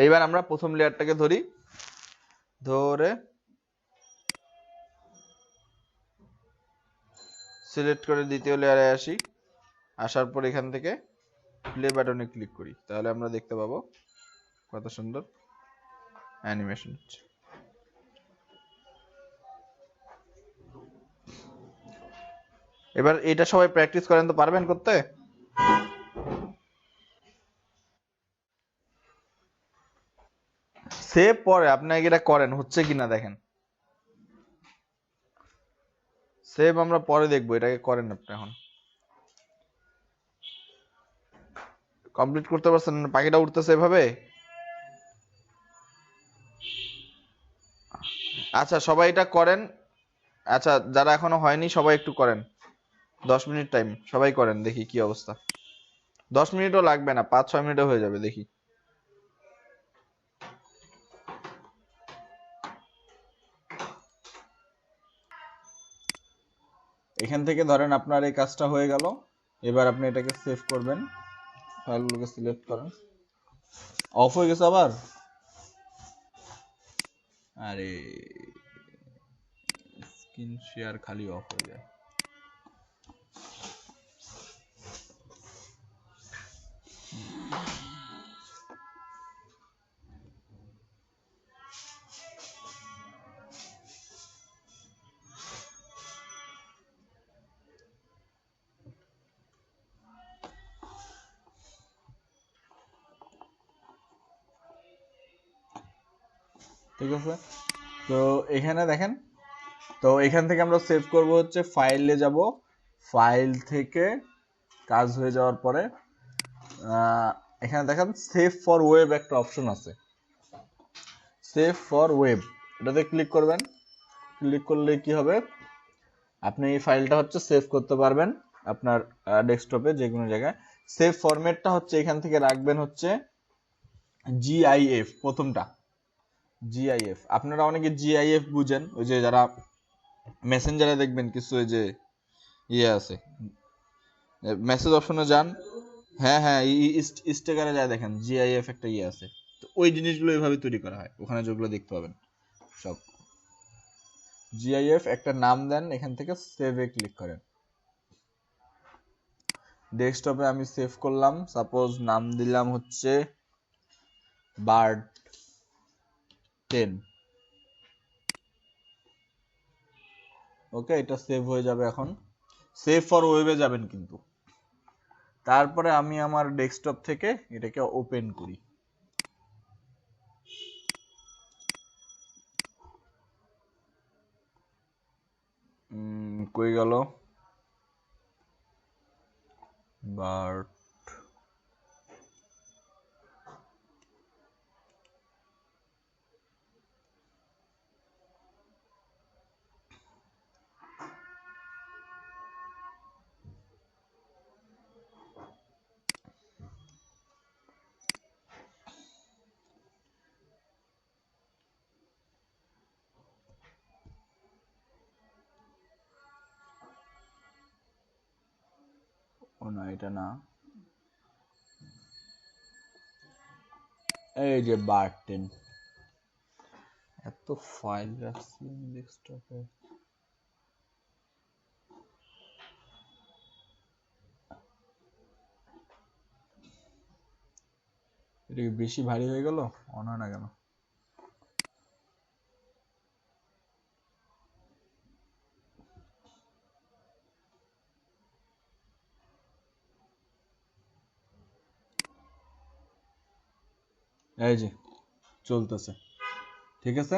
A: এইবার আমরা প্রথম লেয়ারটাকে ধরি, ধরে সিলেক্ট করে দ্বিতীয় লেয়ারে আসি। আসার পর এখান থেকে প্লে বাটনে ক্লিক করি, তাহলে আমরা দেখতে পাবো কত সুন্দর অ্যানিমেশন হচ্ছে। এবার এটা সবাই প্র্যাকটিস করেন, তো পারবেন করতে? সেভ পরে আপনি আগে এটা করেন হচ্ছে কিনা দেখেন। সেভ আমরা পরে দেখবো, এটাকে করেন আপনি এখন। কমপ্লিট করতে পারছেন? পাখিটা উঠতেছে এভাবে। আচ্ছা সবাই এটা করেন। আচ্ছা যারা এখনো হয়নি সবাই একটু করেন, 10 মিনিট টাইম, সবাই করেন দেখি কি অবস্থা। 10 মিনিটও লাগবে না, 5-6 মিনিটও হয়ে যাবে, দেখি। এখান থেকে ধরেন আপনার এই কাজটা হয়ে গেল। এবার আপনি এটাকে সেভ করবেন, ফাইলগুলোকে সিলেক্ট করেন। অফ হয়ে গেছে আবার, আরে স্ক্রিন শেয়ার খালি অফ হয়ে যায়। ঠিক আছে। তো এখানে দেখেন, তো এখান থেকে আমরা সেভ করব হচ্ছে ফাইলে যাব, ফাইল থেকে কাজ হয়ে যাওয়ার পরে এখানে দেখেন সেভ ফর ওয়েব একটা অপশন আছে, সেভ ফর ওয়েব, এটাতে ক্লিক করবেন। ক্লিক করলে কি হবে, আপনি এই ফাইলটা হচ্ছে সেভ করতে পারবেন আপনার ডেস্কটপে যে কোনো জায়গায়। সেভ ফরম্যাটটা হচ্ছে এখান থেকে রাখবেন হচ্ছে জিআইএফ, প্রথমটা জিআইএফ। আপনারা অনেকে জিআইএফ বুঝেন, ওই যে যারা মেসেঞ্জারে দেখবেন কিছু ওই যে ইয়ে আছে, মেসেজ অপশনে যান, হ্যাঁ হ্যাঁ স্টিকারে যায় দেখেন জিআইএফ একটা ইয়ে আছে, তো ওই জিনিসগুলো এইভাবে তৈরি করা হয়, ওখানে যেগুলো দেখতে পাবেন সব। জিআইএফ একটা নাম দেন, এখান থেকে সেভে ক্লিক করেন। ডেস্কটপে আমি সেভ করলাম, সাপোজ নাম দিলাম হচ্ছে বার্ড 10। ওকে, এটা সেভ হয়ে যাবে। এখন সেভ ফর ওয়েবে যাবেন কিন্তু। তারপরে আমি আমার ডেস্কটপ থেকে এটাকে ওপেন করি। কই গেল বার্ড, ও না এটা না, এই যে বার্ড 10। এত ফাইল রাখছি ডেস্কটপে, এটা কি বেশি ভারী হয়ে গেল? অন হয় না কেন? এই যে চলতেছে, ঠিক আছে।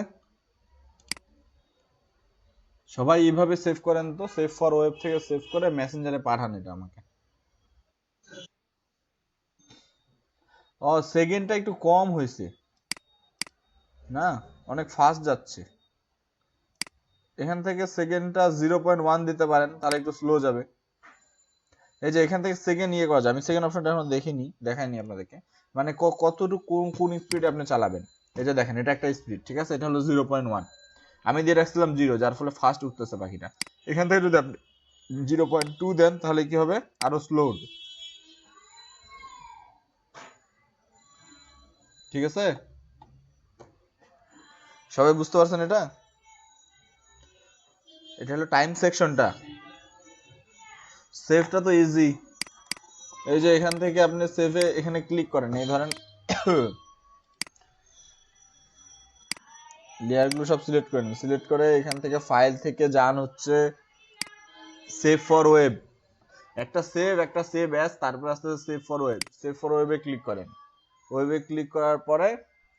A: সবাই এইভাবে সেভ করেন তো, সেভ ফর ওয়েব থেকে সেভ করে মেসেঞ্জারে পাঠান এটা আমাকে। ও সেকেন্ডটা একটু কম হয়েছে না, অনেক ফাস্ট যাচ্ছে। এখান থেকে সেকেন্ডটা 0.1 দিতে পারেন, তাহলে একটু স্লো যাবে। এই যে এখান থেকে সেকেন্ড ইয়ে করা যায়, আমি সেকেন্ড অপশনটা এখন দেখিনি, দেখাইনি আপনাদেরকে, মানে কতটুকু কোন স্পিডে আপনি চালাবেন। এই যে দেখেন এটা একটা স্পিড, ঠিক আছে, এটা হলো 0.1, আমি দিয়ে রাখছিলাম 0, যার ফলে ফাস্ট উঠতেছে পাখিটা। এখান থেকে যদি আপনি 0.2 দেন তাহলে কি হবে, আরো স্লো উঠবে, ঠিক আছে। সবাই বুঝতে পারছেন এটা? এটা হলো টাইম সেকশনটা। সেভটা তো ইজি, এই যে এখান থেকে আপনি সেভে এখানে ক্লিক করেন, এই ধরেন লেয়ারগুলো সব সিলেক্ট করেন, সিলেক্ট করে এখান থেকে ফাইল থেকে যান হচ্ছে সেভ ফর ওয়েব, একটা সেভ অ্যাজ, তারপর আস্তে আস্তে save for web, save for ওয়েবে ক্লিক করেন। ওয়েবে ক্লিক করার পরে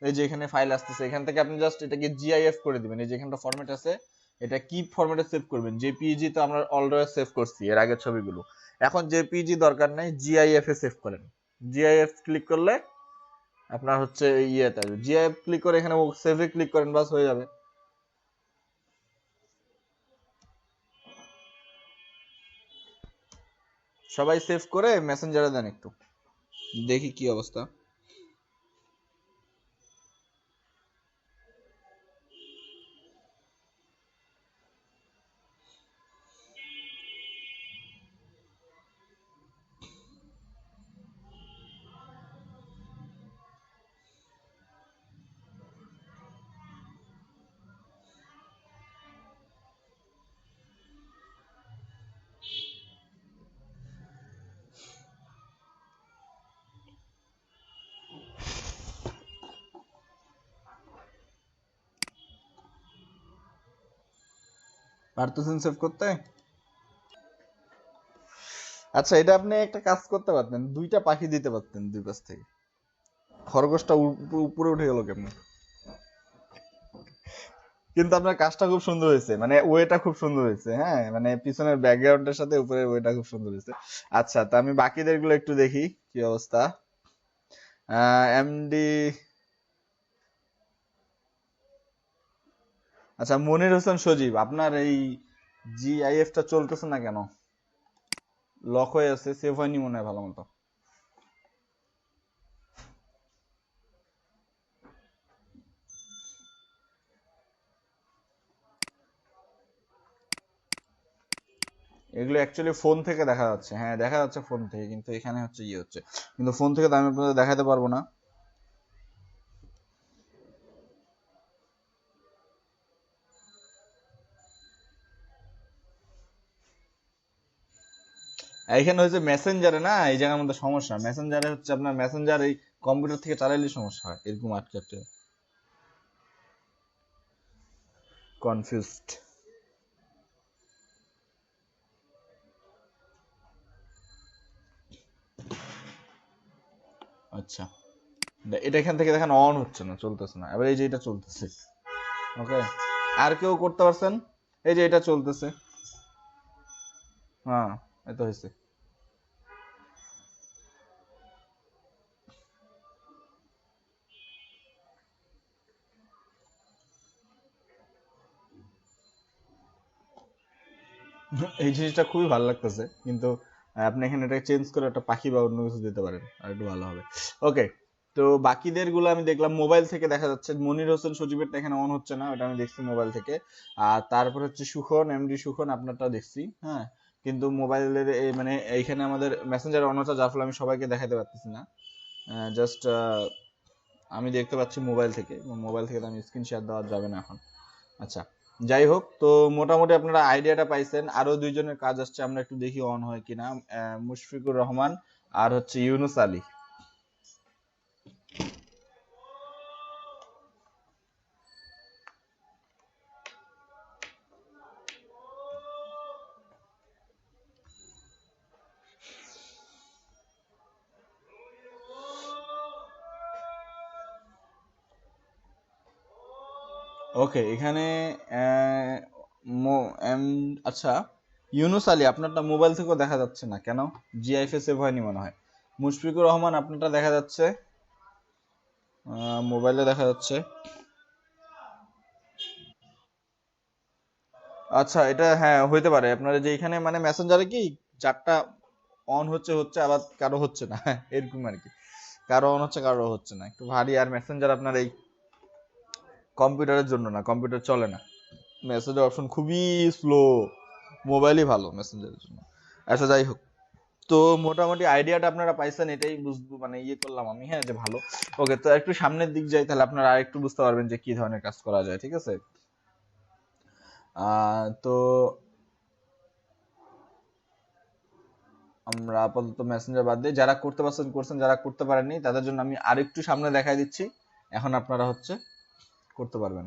A: এই যে এখানে ফাইল আসতেছে, এখান থেকে আপনি জাস্ট এটাকে জিআইএফ করে দিবেন। এই যে এখানটা ফরম্যাট আছে, এটা কি ফরম্যাটে সেভ করবেন, জেপিইজি তো আমরা অলরেডি সেভ করছি এর আগের ছবিগুলো, এখন জেপিইজি দরকার নাই, জিআইএফ এ সেভ করেন। জিআইএফ ক্লিক করলে আপনার হচ্ছে ইয়েতে আসবে, জিআইএফ ক্লিক করে এখানে সেভে ক্লিক করেন, বাস হয়ে যাবে। সবাই সেভ করে মেসেঞ্জারে দেন একটু, দেখি কি অবস্থা। পারতেছেন সেভ করতে? আচ্ছা, এটা আপনি একটা কাজ করতে পারতেন, দুইটা পাখি দিতে পারতেন দুই পাশ থেকে। খরগোশটা উপরে উঠে গেল কেমন? কিন্তু আপনার কাজটা খুব সুন্দর হয়েছে, মানে ওয়েটা খুব সুন্দর হয়েছে। হ্যাঁ, মানে পিছনের ব্যাকগ্রাউন্ডের সাথে উপরের ওয়েটা খুব সুন্দর হয়েছে। আচ্ছা, তো আমি বাকিদের গুলো একটু দেখি কি অবস্থা। এমডি, আচ্ছা মনির হোসেন সজীব, আপনার এই জিআইএফ টা চলতেছে না কেন? লক হয়ে আছে, সেভ হয়নি মনে হয় ভালো মতো। এগুলো অ্যাকচুয়ালি ফোন থেকে দেখা যাচ্ছে, হ্যাঁ দেখা যাচ্ছে ফোন থেকে, কিন্তু এখানে হচ্ছে ইয়ে হচ্ছে, কিন্তু ফোন থেকে তো আমি আপনাদের দেখাতে পারবো না। এখানে হচ্ছে মেসেঞ্জারে না, এই জায়গার মধ্যে সমস্যা। মেসেঞ্জারে হচ্ছে আপনার মেসেঞ্জার এই কম্পিউটার থেকে চালাইলে সমস্যা হয়, এরকম আটকে কনফিউজড। আচ্ছা, এটা এখান থেকে দেখেন অন হচ্ছে না, চলতেছে না। এবার এই যে এটা চলতেছে, ওকে। আর কেউ করতে পারছেন? এই যে এটা চলতেছে, হ্যাঁ এটা হয়েছে। এই জিনিসটা খুবই ভালো লাগতেছে, কিন্তু আপনি এখানে এটা চেঞ্জ করে একটা পাখি বা অন্য কিছু দিতে পারেন, আর একটু ভালো হবে। ওকে, তো বাকিদের গুলো আমি দেখলাম মোবাইল থেকে দেখা যাচ্ছে। মনির হোসেন সজীবেরটা এখানে অন হচ্ছে না, ওটা আমি দেখছি মোবাইল থেকে। আর তারপর হচ্ছে সুখন, এমডি সুখন, আপনারটা দেখছি, হ্যাঁ। কিন্তু মোবাইলের মানে এইখানে আমাদের মেসেঞ্জার অন হচ্ছে, যার ফলে আমি সবাইকে দেখাতে পারতেছি না। জাস্ট আমি দেখতে পাচ্ছি মোবাইল থেকে। মোবাইল থেকে তো আমি স্ক্রিন শেয়ার দেওয়া যাবে না এখন। আচ্ছা, যাই হোক, তো মোটামুটি আপনারা আইডিয়াটা পাইছেন। আরো দুইজনের কাজ আসছে, আমরা একটু দেখি অন হয় কিনা। মুশফিকুর রহমান আর হচ্ছে ইউনুস আলী। ওকে, এখানে আহ, আচ্ছা, ইউনুস আলী আপনারটা মোবাইল থেকেও দেখা যাচ্ছে না কেন? জিআইএফ সেভ হয়নি মনে হয়। মুশফিকুর রহমান আপনারটা দেখা যাচ্ছে, মোবাইলে দেখা যাচ্ছে। আচ্ছা, এটা হ্যাঁ হইতে পারে আপনার যে এখানে মানে মেসেঞ্জারে কি চারটা অন হচ্ছে হচ্ছে, আবার কারো হচ্ছে না, এরকম আর কি। কারো অন হচ্ছে, কারো হচ্ছে না, একটু ভারী। আর মেসেঞ্জার আপনার এই কম্পিউটারের জন্য না, কম্পিউটার চলে না, মেসেজের অপশন খুবই স্লো। মোবাইলই ভালো মেসেঞ্জারের জন্য। আচ্ছা, যাই হোক, তো মোটামুটি আইডিয়াটা আপনারা পাইছেন, এটাই বুঝবো মানে ইয়ে করলাম আমি, হ্যাঁ যে ভালো। ওকে, তো একটু সামনের দিক যাই, তাহলে আপনারা আরেকটু বুঝতে পারবেন যে কি ধরনের কাজ করা যায়, ঠিক আছে? তো আমরা আপাতত মেসেঞ্জার বাদ দিয়ে, যারা করতে পারছেন করছেন, যারা করতে পারেননি তাদের জন্য আমি আরেকটু সামনে দেখাই দিচ্ছি। এখন আপনারা হচ্ছে করতে পারবেন।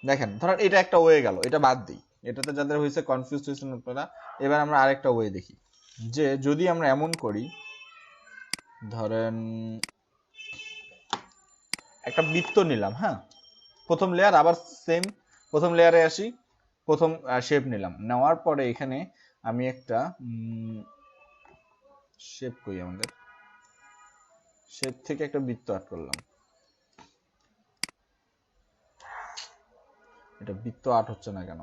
A: দেখেন, ধরেন এটা একটা ওয়ে গেল, এটা বাদ দিই। এটাতে যাদের হয়েছে কনফিউজ হয়েছেন আপনারা। এবার আমরা আরেকটা ওয়ে দেখি, যে যদি আমরা এমন করি, ধরেন একটা বৃত্ত নিলাম, হ্যাঁ। প্রথম লেয়ার আবার সেম, প্রথম লেয়ারে আসি, প্রথম শেপ নিলাম, নেওয়ার পরে এখানে আমি একটা শেপ করি, আমাদের শেপ থেকে একটা বৃত্ত আর্ট করলাম। এটা বৃত্ত আর্ট হচ্ছে না কেন?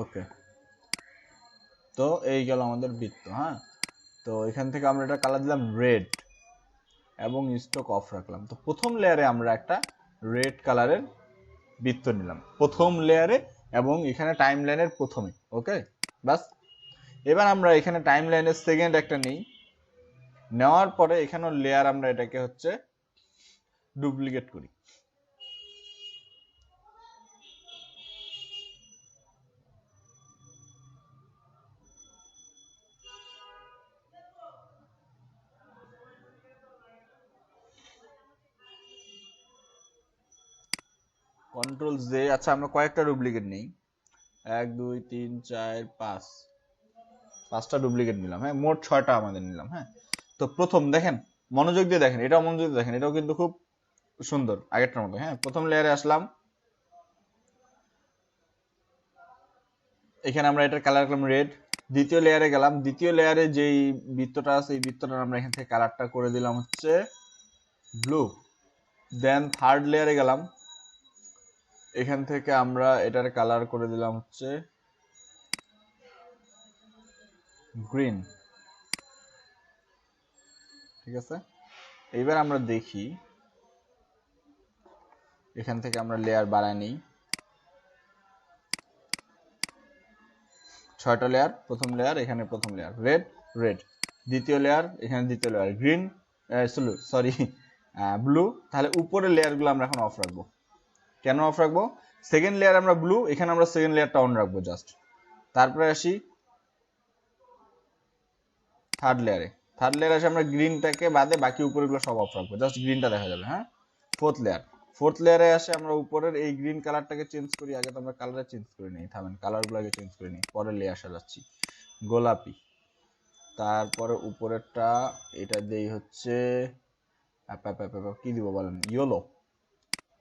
A: ওকে, তো এই গেল আমাদের বৃত্ত, হ্যাঁ। তো এখান থেকে আমরা এটা কালার দিলাম রেড, এবং স্টক অফ রাখলাম। তো প্রথম লেয়ারে আমরা একটা রেড কালারের বৃত্ত নিলাম প্রথম লেয়ারে এবং এখানে টাইম লাইনের প্রথমে। ওকে, বাস। এবার আমরা এখানে টাইম লাইনের সেকেন্ড একটা নিই, নেওয়ার পরে এখানে লেয়ার আমরা এটাকে হচ্ছে ডুপ্লিকেট করি। Control J. আচ্ছা আমরা কয়েকটা ডুপ্লিকেট নিই, 1 2 3 4 5, 5টা ডুপ্লিকেট নিলাম। হ্যাঁ, মোট 6টা আমাদের নিলাম। হ্যাঁ, তো প্রথম দেখেন, মনোযোগ দিয়ে দেখেন, এটাও মনোযোগ দিয়ে দেখেন, এটাও কিন্তু খুব সুন্দর আগেরটার মতো। হ্যাঁ, প্রথম লেয়ারে আসলাম, এখানে আমরা এটার কালার করলাম রেড। দ্বিতীয় লেয়ারে গেলাম, দ্বিতীয় লেয়ারে যেই বৃত্তটা আছে এই বৃত্তটা আমরা এখান থেকে কালারটা করে দিলাম হচ্ছে ব্লু। দেন থার্ড লেয়ারে গেলাম, এখান থেকে আমরা এটার কালার করে দিলাম হচ্ছে গ্রিন। ঠিক আছে, এইবার আমরা দেখি এখান থেকে আমরা লেয়ার বাড়ায় নিই, 6টা লেয়ার। প্রথম লেয়ার, এখানে প্রথম লেয়ার রেড রেড, দ্বিতীয় লেয়ার, এখানে দ্বিতীয় লেয়ার গ্রিন, সরি ব্লু। তাহলে উপরের লেয়ারগুলো আমরা এখন অফ রাখবো। কেন অফ রাখবো? সেকেন্ড লেয়ার আমরা ব্লু, এখানে আমরা সেকেন্ড লেয়ারটা অন রাখবো জাস্ট। তারপরে আসি থার্ড লেয়ারে, থার্ড লেয়ারে আসে আমরা গ্রিনটাকে বাদে বাকি উপরেগুলো সব অফ রাখবো, জাস্ট গ্রিনটা দেখা যাবে। হ্যাঁ, ফোর্থ লেয়ার, ফোর্থ লেয়ারে আসে আমরা উপরের এই গ্রিন কালারটাকে চেঞ্জ করি। আগে তো আমরা কালারটা চেঞ্জ করে নিই, থামেন, কালারগুলো আগে চেঞ্জ করে নিই, পরের লেয়ার সাজাচ্ছি। গোলাপি, তারপরে উপরেরটা এটা দেই হচ্ছে কি দিব বলেন, ইয়েলো।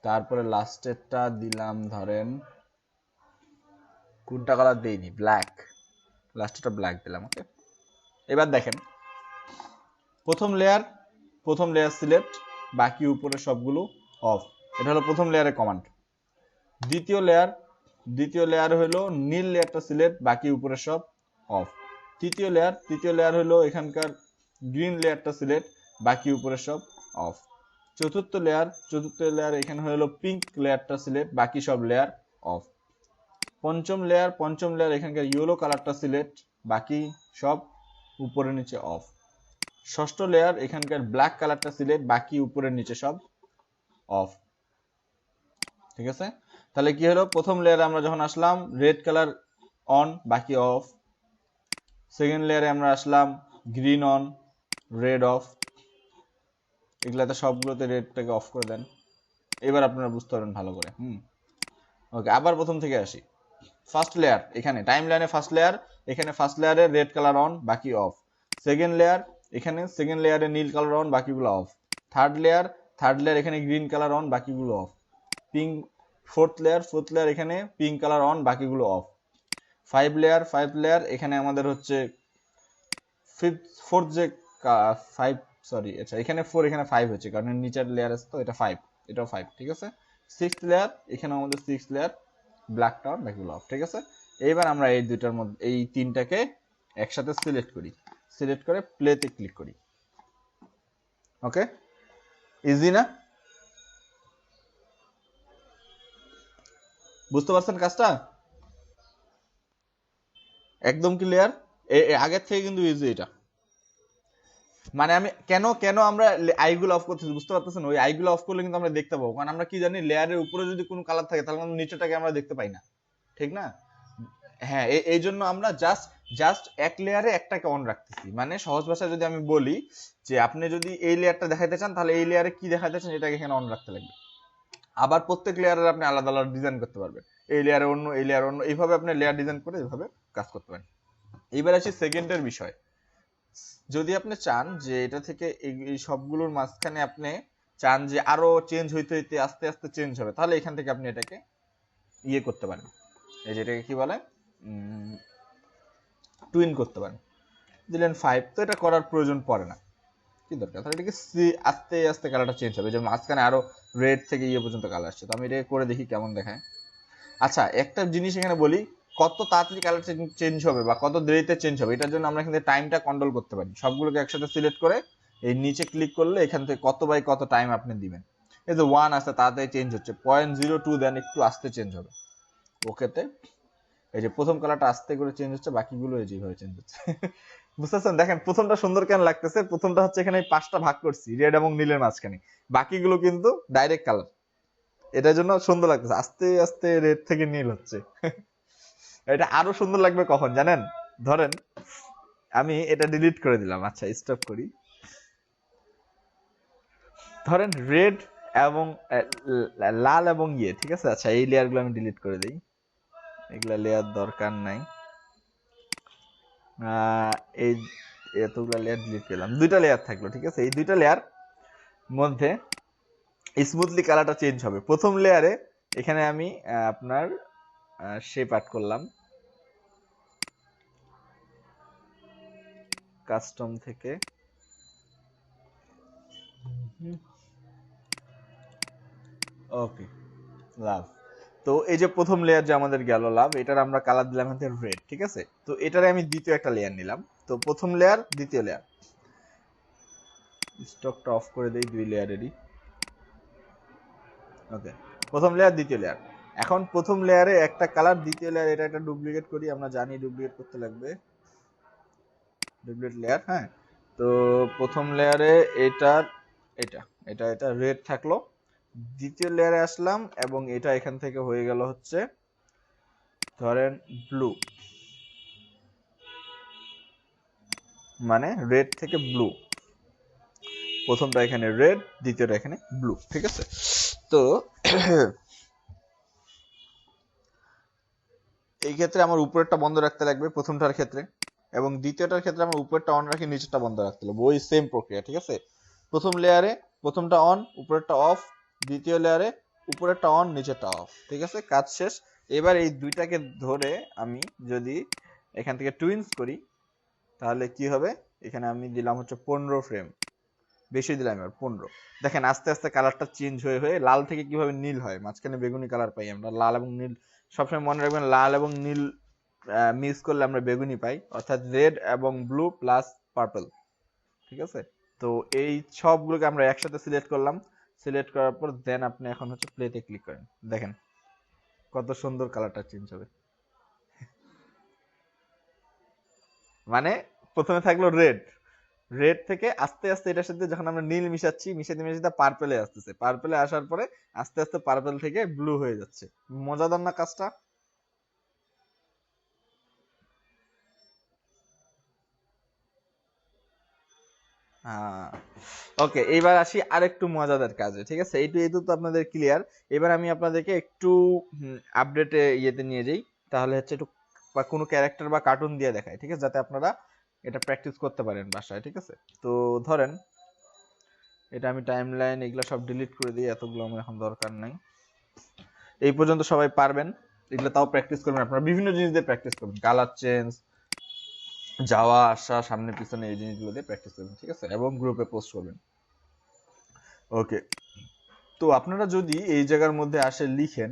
A: তারপরে লাস্টেরটা দিলাম ধরেন, কোনটা কালার দেইনি, ব্ল্যাক, লাস্টেরটা ব্ল্যাক দিলাম। ওকে, এবার দেখেন প্রথম লেয়ার সিলেক্ট, বাকি উপরে সবগুলো অফ। এটা হলো প্রথম লেয়ারের কমান্ড। দ্বিতীয় লেয়ার হলো নীল লেয়ারটা সিলেক্ট, বাকি উপরে সব অফ। তৃতীয় লেয়ার হলো এখানকার গ্রিন লেয়ারটা সিলেক্ট, বাকি উপরে সব অফ। চতুর্থ লেয়ার এখানে হলো পিঙ্ক লেয়ারটা সিলেক্ট, বাকি সব লেয়ার অফ। পঞ্চম লেয়ার এখানকার ইয়েলো কালারটা সিলেক্ট, বাকি সব উপরে নিচে অফ। ষষ্ঠ লেয়ার এখানকার ব্ল্যাক কালারটা সিলেক্ট, বাকি উপরের নিচে সব অফ। ঠিক আছে, তাহলে কি হলো, প্রথম লেয়ারে আমরা যখন আসলাম রেড কালার অন, বাকি অফ। সেকেন্ড লেয়ারে আমরা আসলাম গ্রিন অন, রেড অফ। এগুলাতে সবগুলোতে রেডটাকে অফ করে দেন। এবার আপনারা বুঝতে পারবেন ভালো করে। ওকে, আবার প্রথম থেকে আসি। ফার্স্ট লেয়ার, এখানে টাইম লাইনে ফার্স্ট লেয়ার, এখানে ফার্স্ট লেয়ারে রেড কালার অন, বাকি অফ। সেকেন্ড লেয়ার, এখানে সেকেন্ড লেয়ারে নীল কালার অন, বাকিগুলো অফ। থার্ড লেয়ার এখানে গ্রিন কালার অন, বাকিগুলো অফ। পিঙ্ক ফোর্থ লেয়ার এখানে পিঙ্ক কালার অন, বাকিগুলো অফ। ফাইভ লেয়ার এখানে আমাদের হচ্ছে ফোর্থ যে ফাইভ, সরি আচ্ছা এখানে 4, এখানে 5 হচ্ছে কারণ নিচের লেয়ার আছে তো, এটা 5, এটাও 5। ঠিক আছে, সিক্সথ লেয়ার, এখানে আমাদের সিক্স লেয়ার ব্ল্যাক টাউন, বাকিগুলো অফ। ঠিক আছে, এইবার আমরা এই দুইটার মধ্যে এই তিনটাকে একসাথে সিলেক্ট করে প্লেতে ক্লিক করি। ওকে, ইজি না? বুঝতে পারছেন কাজটা? একদম ক্লিয়ার? আগের থেকে কিন্তু ইজি এটা। মানে আমি কেন আমরা আইগুলো অফ করতেছি বুঝতে পারতেছেন? ওই আইগুলো অফ করলে কিন্তু আমরা দেখতে পাবো, কারণ আমরা কি জানি লেয়ারের উপরে যদি কোনো কালার থাকে তাহলে আমরা নিচেটাকে আমরা দেখতে পাই না, ঠিক না? হ্যাঁ, এই জন্য আমরা জাস্ট এক লেয়ারে একটাকে অন রাখতেছি। মানে সহজ ভাষায় যদি আমি বলি যে আপনি যদি এই লেয়ারটা দেখাইতে চান তাহলে এই লেয়ারে কি দেখাইতে চান এটাকে এখানে অন রাখতে লাগবে। আবার প্রত্যেক লেয়ারের আপনি আলাদা আলাদা ডিজাইন করতে পারবেন, এই লেয়ারে অন্য, এই লেয়ার অন্য, এইভাবে আপনি লেয়ার ডিজাইন করে এইভাবে কাজ করতে পারেন। এবার আসি সেকেন্ডের বিষয়। যদি আপনি চান যে এটা থেকে এই সবগুলোর মাঝখানে আপনি চান যে আরো চেঞ্জ হইতে হইতে আস্তে আস্তে চেঞ্জ হবে, তাহলে এখান থেকে আপনি এটাকে ইয়ে করতে পারেন, এই যে এটাকে কি বলে, টুইন করতে পারেন। দিলেন 5, তো এটা করার প্রয়োজন পড়ে না, কি দরকার, তাহলে এটাকে আস্তে আস্তে কালারটা চেঞ্জ হবে, যে মাঝখানে আরো রেড থেকে ইয়ে পর্যন্ত কালার আসছে। তো আমি এটাকে করে দেখি কেমন দেখায়। আচ্ছা, একটা জিনিস এখানে বলি, কত তাড়াতাড়ি কালার চেঞ্জ হবে বা কত দেরিতে চেঞ্জ হবে, এটার জন্য আমরা এখানে টাইমটা কন্ট্রোল করতে পারি। সবগুলোকে একসাথে সিলেক্ট করে এই নিচে ক্লিক করলে এখান থেকে কত বাই কত টাইম আপনি দিবেন। এই যে 1 আছে তাড়াতাড়ি চেঞ্জ হচ্ছে, 0.02 দেন একটু আস্তে চেঞ্জ হবে। ওকেতে এই যে প্রথম কালারটা আস্তে করে চেঞ্জ হচ্ছে, বাকিগুলো এই যেভাবে চেঞ্জ হচ্ছে। বুঝতেছেন? দেখেন প্রথমটা সুন্দর কেন লাগতেছে, প্রথমটা হচ্ছে এখানে 5টা ভাগ করছি রেড এবং নীলের মাঝখানে, বাকিগুলো কিন্তু ডাইরেক্ট কালার, এটার জন্য সুন্দর লাগতেছে। আস্তে আস্তে রেড থেকে নীল হচ্ছে। এটা আরো সুন্দর লাগবে কখন জানেন? ধরেন আমি এটা ডিলিট করে দিলাম, আচ্ছা স্টপ করি। ধরেন রেড এবং লাল এবং ইয়ে, ঠিক আছে, আচ্ছা এই লেয়ার গুলো আমি ডিলিট করে দিই, এগুলা লেয়ার দরকার নাই। এই এতগুলা লেয়ার ডিলিট করলাম, 2টা লেয়ার থাকলো, ঠিক আছে। এই 2টা লেয়ার মধ্যে স্মুথলি কালারটা চেঞ্জ হবে। প্রথম লেয়ারে এখানে আমি আপনার শেপ অ্যাড করলাম কাস্টম থেকে, ওকে লাভ। তো এই যে প্রথম লেয়ার যে আমাদের গেল লাভ, এটার আমরা কালার দিলাম হচ্ছে রেড, ঠিক আছে। তো এটারে আমি দ্বিতীয় একটা লেয়ার নিলাম, তো প্রথম লেয়ার দ্বিতীয় লেয়ার, স্টকটা অফ করে দেই 2 লেয়ারেরই। ওকে, প্রথম লেয়ার দ্বিতীয় লেয়ার। এখন প্রথম লেয়ারে একটা কালার, দ্বিতীয় লেয়ার এটা একটা ডুপ্লিকেট করি, আমরা জানি ডুপ্লিকেট করতে লাগবে, ডুপ্লিকেট লেয়ার। হ্যাঁ, তো প্রথম লেয়ারে এটার এটা এটা এটা রেড থাকলো, দ্বিতীয় লেয়ারে আসলাম এবং এটা এখান থেকে হয়ে গেল হচ্ছে ধরেন ব্লু, মানে রেড থেকে ব্লু, প্রথমটা এখানে রেড, দ্বিতীয়টা এখানে ব্লু, ঠিক আছে। তো এই ক্ষেত্রে আমার উপরেরটা বন্ধ রাখতে লাগবে প্রথমটার ক্ষেত্রে, এবং দ্বিতীয়টার ক্ষেত্রে আমার উপরেরটা অন রাখি, নিচেরটা বন্ধ রাখতে লাগবে, ওই সেম প্রক্রিয়া, ঠিক আছে। প্রথম লেয়ারে প্রথমটা অন, উপরেরটা অফ, দ্বিতীয় লেয়ারে উপরেরটা অন, নিচেরটা অফ, ঠিক আছে, কাজ শেষ। এবার এই দুইটাকে ধরে আমি যদি এখান থেকে টুইন্স করি তাহলে কি হবে, এখানে আমি দিলাম হচ্ছে 15 ফ্রেম, বেশি দিলাম এবার 15। দেখেন আস্তে আস্তে কালারটা চেঞ্জ হয়ে হয়ে লাল থেকে কিভাবে নীল হয়, মাঝখানে বেগুনি কালার পাই আমরা। লাল এবং নীল সবসময় মনে রাখবেন, লাল এবং নীল মিক্স করলে আমরা বেগুনি পাই, অর্থাৎ রেড এবং ব্লু প্লাস পার্পল, ঠিক আছে। তো এই সবগুলোকে আমরা একসাথে সিলেক্ট করলাম, সিলেক্ট করার পর দেন আপনি এখন হচ্ছে প্লেতে ক্লিক করেন, দেখেন কত সুন্দর কালারটা চেঞ্জ হবে। মানে প্রথমে থাকলো রেড, রেড থেকে আস্তে আস্তে এটার সাথে যখন আমরা নীল মিশাচ্ছি, মিশাতে মিশাতে পার্পেলে আসতেছে, পার্পেলে আসার পরে আস্তে আস্তে পার্পেল থেকে ব্লু হয়ে যাচ্ছে। মজাদার না কাজটা? হ্যাঁ, ওকে, এইবার আসি আরেকটু মজাদার কাজে, ঠিক আছে। এইটু তো আপনাদের ক্লিয়ার। এবার আমি আপনাদেরকে একটু আপডেটে ইয়েতে নিয়ে যাই, তাহলে হচ্ছে একটু বা কোনো ক্যারেক্টার বা কার্টুন দিয়ে দেখায়, ঠিক আছে, যাতে আপনারা এটা প্র্যাকটিস করতে পারেন বাসায়, ঠিক আছে। তো ধরেন এটা আমি টাইমলাইন এগুলো সব ডিলিট করে দিই, এতগুলো আমার এখন দরকার নাই। এই পর্যন্ত সবাই পারবেন, এগুলো তাও প্র্যাকটিস করবেন আপনারা, বিভিন্ন জিনিস দিয়ে প্র্যাকটিস করবেন, কালার চেঞ্জ, যাওয়া আসা, সামনে পিছনে, এই জিনিসগুলো দিয়ে প্র্যাকটিস করবেন, ঠিক আছে, এবং গ্রুপে পোস্ট করবেন। ওকে, তো আপনারা যদি এই জায়গার মধ্যে আসে লিখেন